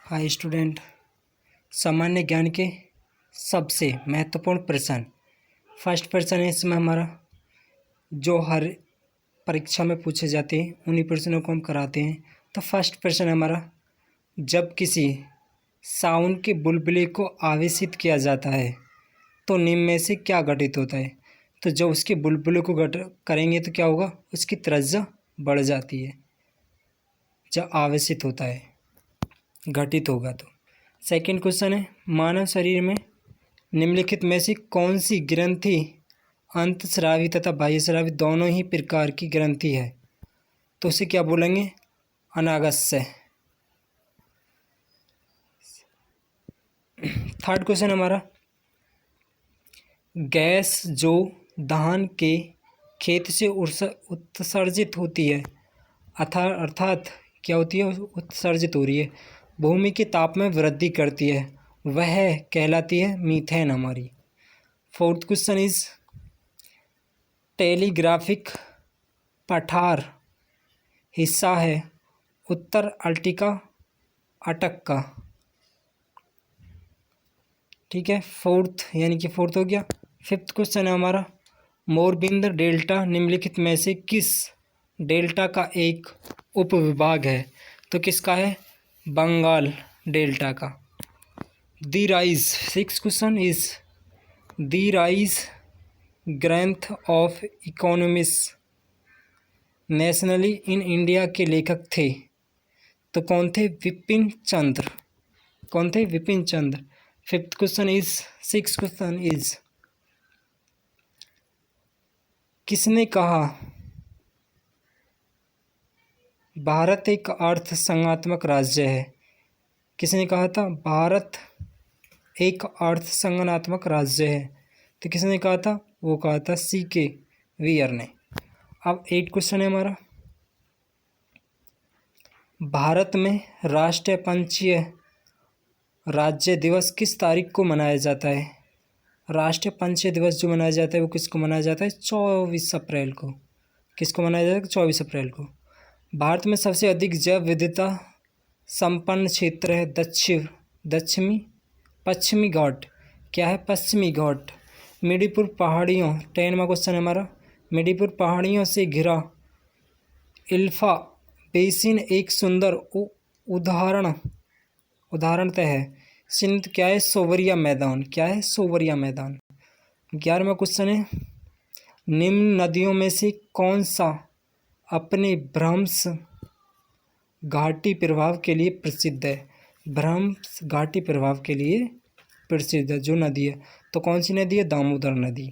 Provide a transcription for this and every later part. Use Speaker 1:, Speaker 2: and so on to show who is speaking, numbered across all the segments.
Speaker 1: Hi student. सामान्य ज्ञान के सबसे महत्वपूर्ण प्रश्न फर्स्ट प्रश्न है इसमें हमारा, जो हर परीक्षा में पूछे जाते हैं उन्हीं प्रश्नों को हम कराते हैं। तो फर्स्ट प्रश्न है हमारा, जब किसी साउंड के बुलबुले को आवेशित किया जाता है तो निम्न में से क्या घटित होता है। तो जब उसके बुलबुले को करेंगे तो क्या होगा, उसकी त्रिज्या बढ़ जाती है जब आवेशित होता है, घटित होगा। तो सेकंड क्वेश्चन है, मानव शरीर में निम्नलिखित में से कौन सी ग्रंथि अंतस्रावी तथा बाह्यस्रावी दोनों ही प्रकार की ग्रंथि है। तो उसे क्या बोलेंगे, अनागस्य। थर्ड क्वेश्चन हमारा, गैस जो धान के खेत से उत्सर्जित होती है अर्थात क्या होती है, उत्सर्जित हो रही है, भूमि के ताप में वृद्धि करती है, वह कहलाती है मीथेन हमारी। फोर्थ क्वेश्चन इज, टेलीग्राफिक पठार हिस्सा है उत्तर अर्कटिका अटक का। ठीक है, फोर्थ हो गया। फिफ्थ क्वेश्चन है हमारा, मोरबिंद डेल्टा निम्नलिखित में से किस डेल्टा का एक उपविभाग है। तो किसका है, बंगाल डेल्टा का। The rise, six question is, the rise ग्रंथ of economics nationally in India के लेखक थे। तो कौन थे, विपिन चंद्र। कौन थे, Vipin Chandra. Fifth question is, six question is, किसने कहा भारत एक अर्थ संघात्मक राज्य है। किसने कहा था भारत एक अर्थ संघात्मक राज्य है। तो किसने कहा था, वो कहा था C.K. वीयर ने। अब 8 क्वेश्चन है हमारा, भारत में राष्ट्रीय पंचीय राज्य दिवस किस तारीख को मनाया जाता है। राष्ट्रीय पंचीय दिवस जो मनाया जाता है वो किसको मनाया जाता है, 24 अप्रैल को। किसको मनाया जाता है, 24 अप्रैल को। भारत में सबसे अधिक जैव विविधता संपन्न क्षेत्र है पश्चिमी घाट। क्या है, पश्चिमी घाट। मिडीपुर पहाड़ियों, 10वां क्वेश्चन है हमारा, मिडीपुर पहाड़ियों से घिरा इल्फा बेसिन एक सुंदर उदाहरणतः है। सिंध क्या है, सोवरिया मैदान। क्या है, सोवरिया मैदान। 11वां क्वेश्चन है, निम्न नदियों में से कौन सा अपने भ्रंश घाटी प्रभाव के लिए प्रसिद्ध है। भ्रंश घाटी प्रभाव के लिए प्रसिद्ध है जो नदी है, तो कौन सी नदी है, दामोदर नदी।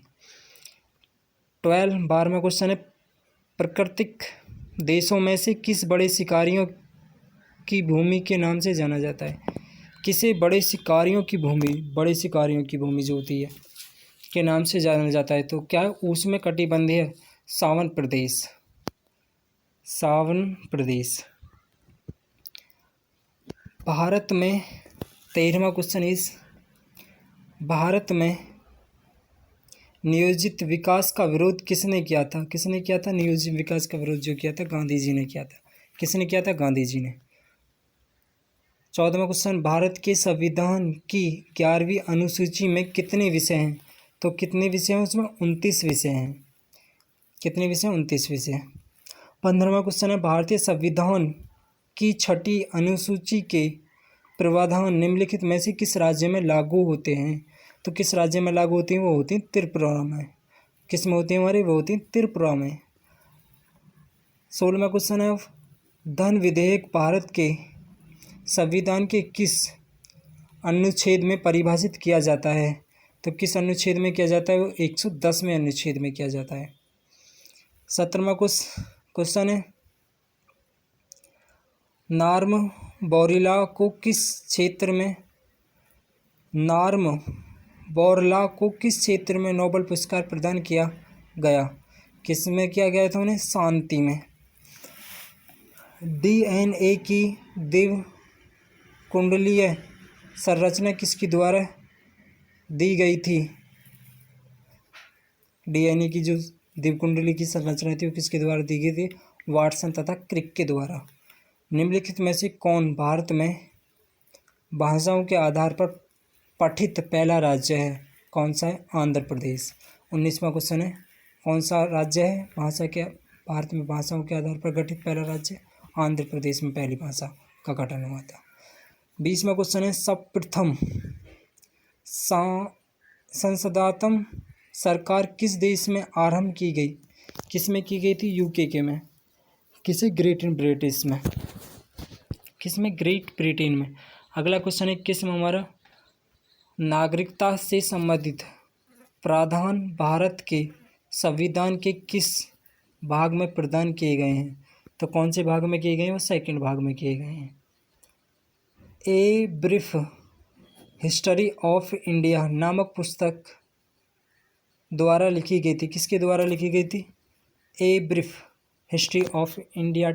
Speaker 1: 12वां क्वेश्चन है, प्राकृतिक देशों में से किस बड़े शिकारियों की भूमि के नाम से जाना जाता है। किसे बड़े शिकारियों की भूमि जो होती है के नाम से जाना जाता है। तो क्या है, उसमें कटिबंधीय सावन प्रदेश। भारत में 13वां क्वेश्चन इज, भारत में नियोजित विकास का विरोध किसने किया था। किसने किया था, नियोजित विकास का विरोध जो किया था, गांधी जी ने किया था। किसने किया था, गांधी जी ने। 14वां क्वेश्चन, भारत के संविधान की 11वीं अनुसूची में कितने विषय हैं। तो कितने विषय हैं उसमें, 29 विषय हैं। कितने विषय, 29 विषय। 15वां क्वेश्चन है, भारतीय संविधान की 6ठी अनुसूची के प्रावधान निम्नलिखित में से किस राज्य में लागू होते हैं। तो किस राज्य में लागू होती हैं, वो होती हैं त्रिपुरा में। किस में होती हैं हमारी, वो होती हैं त्रिपुरा में। 16वां क्वेश्चन है, धन विधेयक भारत के संविधान के किस अनुच्छेद में परिभाषित किया जाता है। तो किस अनुच्छेद में किया जाता है, वो 110वें अनुच्छेद में किया जाता है। 17वां क्वेश्चन है, नॉर्म बोरलॉग को किस क्षेत्र में नोबेल पुरस्कार प्रदान किया गया। किस में किया गया था उन्हें, शांति में। DNA की दिव्य कुंडलीय संरचना किसके द्वारा दी गई थी। DNA की जो दिव्य कुंडली की संरचना थी वो किसके द्वारा दी गई थी, वाटसन तथा क्रिक के द्वारा। निम्नलिखित में से कौन भारत में भाषाओं के आधार पर पठित पहला राज्य है? कौन सा है? आंध्र प्रदेश। 19वां क्वेश्चन है, कौन सा राज्य है भाषा के भारत में भाषाओं के आधार पर गठित पहला राज्य? आंध्र प्रदेश में पहली भाषा का गठन हुआ था। 20वां क्वेश्चन है, सर्वप्रथम संसदात्मक सरकार किस देश में आरंभ की गई? किस में की गई थी? यूके के में। किसे? ग्रेट ब्रिटिश में। किस में? ग्रेट ब्रिटेन में। अगला क्वेश्चन है, किस में हमारा? नागरिकता से संबंधित प्रावधान भारत के संविधान के किस भाग में प्रदान किए गए हैं? तो कौन से भाग में किए गए हैं? वो सेकंड भाग में किए गए हैं। ए ब्रीफ हिस्ट्री ऑफ इंडिया नामक पुस्तक द्वारा लिखी गई थी। किसके द्वारा लिखी गई थी? A brief history of India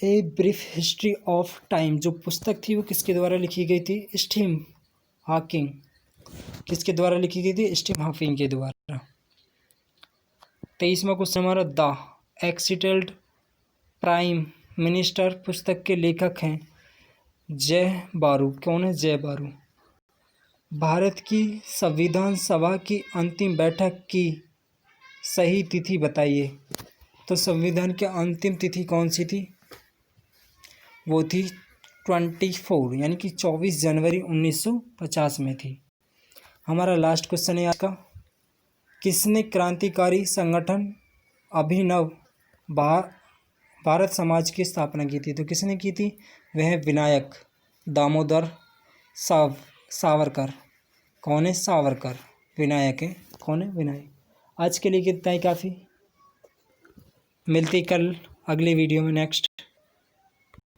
Speaker 1: a brief history of time जो पुस्तक थी वो किसके द्वारा लिखी गई थी? Stephen Hawking. किसके द्वारा लिखी गई थी? स्टीफन हॉकिंग के द्वारा। 23वां क्वेश्चन हमारा, द एक्सीटेड प्राइम मिनिस्टर पुस्तक के लेखक हैं जय बारू। कौन है? जय बारू। भारत की संविधान सभा की अंतिम बैठक की सही तिथि बताइए। तो संविधान की अंतिम तिथि कौन सी थी? वो थी 24 यानी कि 24 जनवरी 1950 में थी। हमारा लास्ट क्वेश्चन है आपका, किसने क्रांतिकारी संगठन अभिनव भारत समाज की स्थापना की थी? तो किसने की थी? वह विनायक दामोदर सावरकर। कौन है? सावरकर। विनायक है। कौन है? विनायक। आज के लिए कितना ही काफ़ी। मिलते कल अगले वीडियो में नेक्स्ट।